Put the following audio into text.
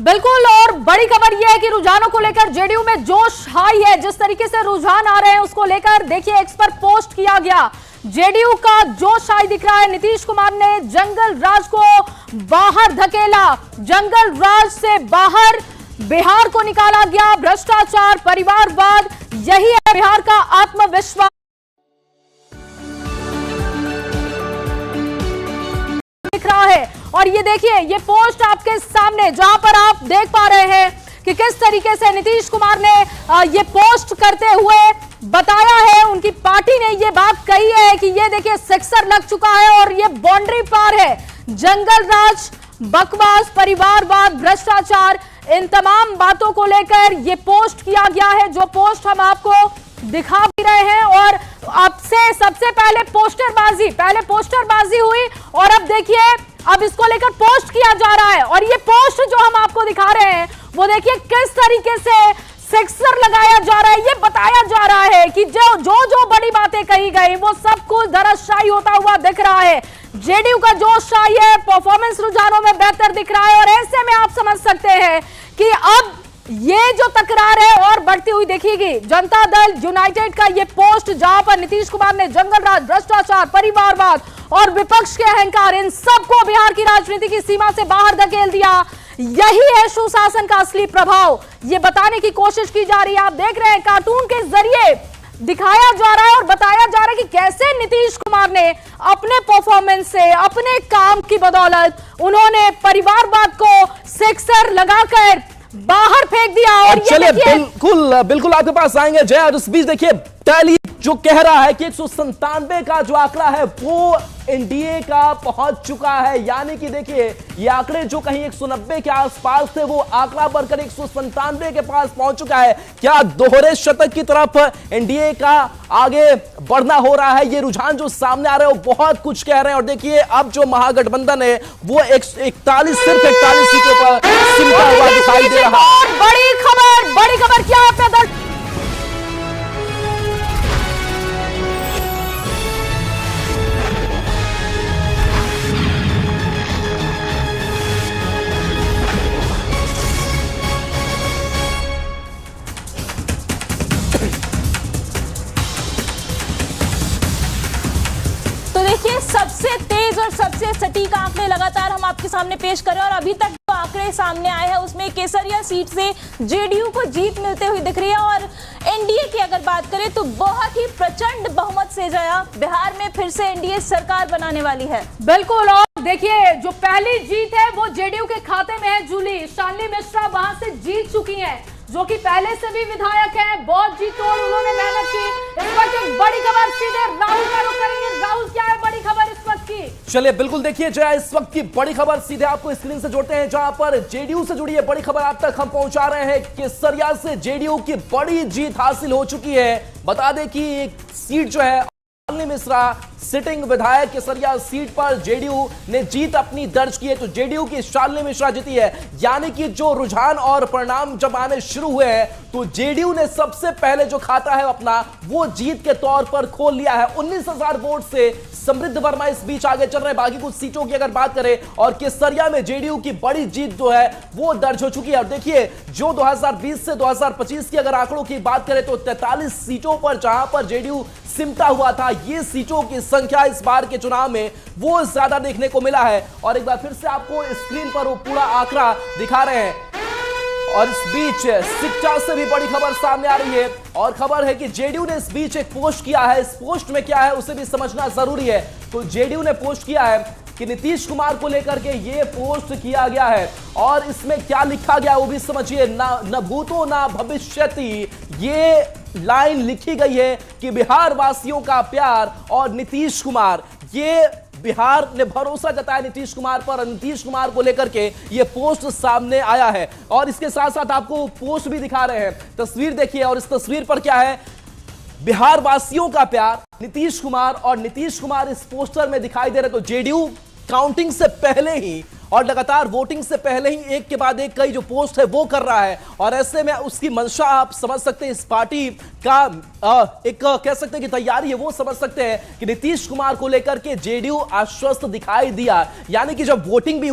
बिल्कुल। और बड़ी खबर यह है कि रुझानों को लेकर जेडीयू में जोश हाई है। जिस तरीके से रुझान आ रहे हैं उसको लेकर देखिए एक्स पर पोस्ट किया गया, जेडीयू का जोश हाई दिख रहा है। नीतीश कुमार ने जंगल राज को बाहर धकेला, जंगल राज से बाहर बिहार को निकाला गया। भ्रष्टाचार, परिवारवाद, यही है बिहार का आत्मविश्वास दिख रहा है। और ये देखिए, ये पोस्ट आपके सामने जहां पर आप देख पा रहे हैं कि किस तरीके से नीतीश कुमार ने ये पोस्ट करते हुए बताया है, उनकी पार्टी ने ये बात कही है कि ये देखिए सिक्सर लग चुका है और ये बाउंड्री पार है। जंगल राज, बकवास, परिवारवाद, भ्रष्टाचार, इन तमाम बातों को लेकर ये पोस्ट किया गया है, जो पोस्ट हम आपको दिखा भी रहे हैं। और आपसे सबसे पहले पोस्टरबाजी हुई और अब देखिए अब इसको लेकर पोस्ट किया जा रहा है। और ये पोस्ट जो हम आपको दिखा रहे हैं वो देखिए किस तरीके से सिक्सर लगाया जा रहा है। ये बताया जा रहा है कि जो बड़ी बातें कही गई वो सब कुछ धराशायी होता हुआ दिख रहा है। जेडीयू का जोश शाही है, परफॉर्मेंस रुझानों में बेहतर दिख रहा है। और ऐसे में आप समझ सकते हैं कि अब ये जो तकरार है और बढ़ती हुई दिखेगी। जनता दल यूनाइटेड का ये पोस्ट जहां पर नीतीश कुमार ने जंगल राज, भ्रष्टाचार, परिवारवाद और विपक्ष के अहंकार, इन सबको बिहार की राजनीति की सीमा से बाहर धकेल दिया। यही है सुशासन का असली प्रभाव, ये बताने की कोशिश की जा रही है। आप देख रहे हैं कार्टून के जरिए दिखाया जा रहा है और बताया जा रहा है कि कैसे नीतीश कुमार ने अपने परफॉर्मेंस से, अपने काम की बदौलत उन्होंने परिवारवाद को सिक्सर लगाकर बाहर फेंक दिया। और चलिए बिल्कुल आपके पास आएंगे जय। और इस बीच देखिए टैली जो कह रहा है कि 197 का जो आंकड़ा है वो एनडीए का पहुंच चुका है, यानी कि देखिए ये आंकड़े जो कहीं 190 के आसपास थे वो आंकड़ा बढ़कर 197 के पास पहुंच चुका है। क्या दोहरे शतक की तरफ एनडीए का आगे बढ़ना हो रहा है? ये रुझान जो सामने आ रहे हैं वो बहुत कुछ कह रहे हैं। और देखिए अब जो महागठबंधन है वो सिर्फ 41 सीटों पर सिमटा हुआ दिखाई दे रहा है। बड़ी खबर क्या है अपना दर्शक? सबसे तेज और सबसे सटीक आंकड़े लगातार हम आपके सामने पेश करें और अभी तक जो आंकड़े सामने आए हैं उसमें केसरिया सीट से जेडीयू को जीत मिलते हुई दिख रही है। और एनडीए की अगर बात करें तो बहुत ही प्रचंड बहुमत से जया बिहार में फिर से एनडीए सरकार बनाने वाली है। बिल्कुल। और देखिए जो पहली जीत है वो जेडीयू के खाते में है। जूली शालिनी मिश्रा वहां से जीत चुकी हैं, जो कि पहले से भी विधायक हैं। बहुत जीतोड़ उन्होंने मेहनत की। इस वक्त एक बड़ी खबर सीधे राहुल का रुख करेंगे। राहुल, क्या है बड़ी खबर इस वक्त की? चलिए बिल्कुल देखिए जय, इस वक्त की बड़ी खबर सीधे आपको स्क्रीन से जोड़ते हैं, जहां पर जेडीयू से जुड़ी है बड़ी खबर आप तक हम पहुंचा रहे हैं। केसरिया से जेडीयू की बड़ी जीत हासिल हो चुकी है। बता दें कि एक सीट जो है शालिनी मिश्रा सिटिंग विधायक केसरिया सीट पर जेडीयू ने जीत अपनी दर्ज की है। तो जेडीयू की शालिनी मिश्रा जीती है, यानी कि जो रुझान और परिणाम जब आने शुरू हुए हैं तो जेडीयू ने सबसे पहले जो खाता है अपना वो जीत के तौर पर खोल लिया है। 19,000 वोट से समृद्ध वर्मा इस बीच आगे चल रहे हैं। बाकी कुछ सीटों की अगर बात करें और केसरिया में जेडीयू की बड़ी जीत जो है वो दर्ज हो चुकी है। और देखिए जो 2020 से 2025 की अगर आंकड़ों की बात करें तो 43 सीटों पर जहां पर जेडीयू सिमटा हुआ था, ये सीटों की संख्या इस बार के चुनाव में वो ज्यादा देखने को मिला है। और एक बार फिर से आपको स्क्रीन पर वो पूरा आंकड़ा दिखा रहे हैं। और इस बीच शिक्षा से भी बड़ी खबर सामने आ रही है और खबर है कि जेडीयू ने इस बीच एक पोस्ट किया है। इस पोस्ट में क्या है उसे भी समझना जरूरी है। तो जेडीयू ने पोस्ट किया है कि नीतीश कुमार को लेकर के ये पोस्ट किया गया है और इसमें क्या लिखा गया वो भी समझिए। न भूतो ना भविष्यति, ये लाइन लिखी गई है कि बिहार वासियों का प्यार और नीतीश कुमार, ये बिहार ने भरोसा जताया नीतीश कुमार पर। नीतीश कुमार को लेकर के ये पोस्ट सामने आया है और इसके साथ साथ आपको पोस्ट भी दिखा रहे हैं। तस्वीर देखिए और इस तस्वीर पर क्या है, बिहार वासियों का प्यार, नीतीश कुमार। और नीतीश कुमार इस पोस्टर में दिखाई दे रहे। तो जेडीयू काउंटिंग से पहले ही और लगातार वोटिंग से पहले ही एक के बाद एक कई जो पोस्ट है वो कर रहा है। और ऐसे में उसकी मंशा आप समझ सकते हैं, इस पार्टी का एक कह सकते हैं कि तैयारी है वो समझ सकते हैं कि नीतीश कुमार को लेकर के जेडीयू आश्वस्त दिखाई दिया। यानी कि जब वोटिंग भी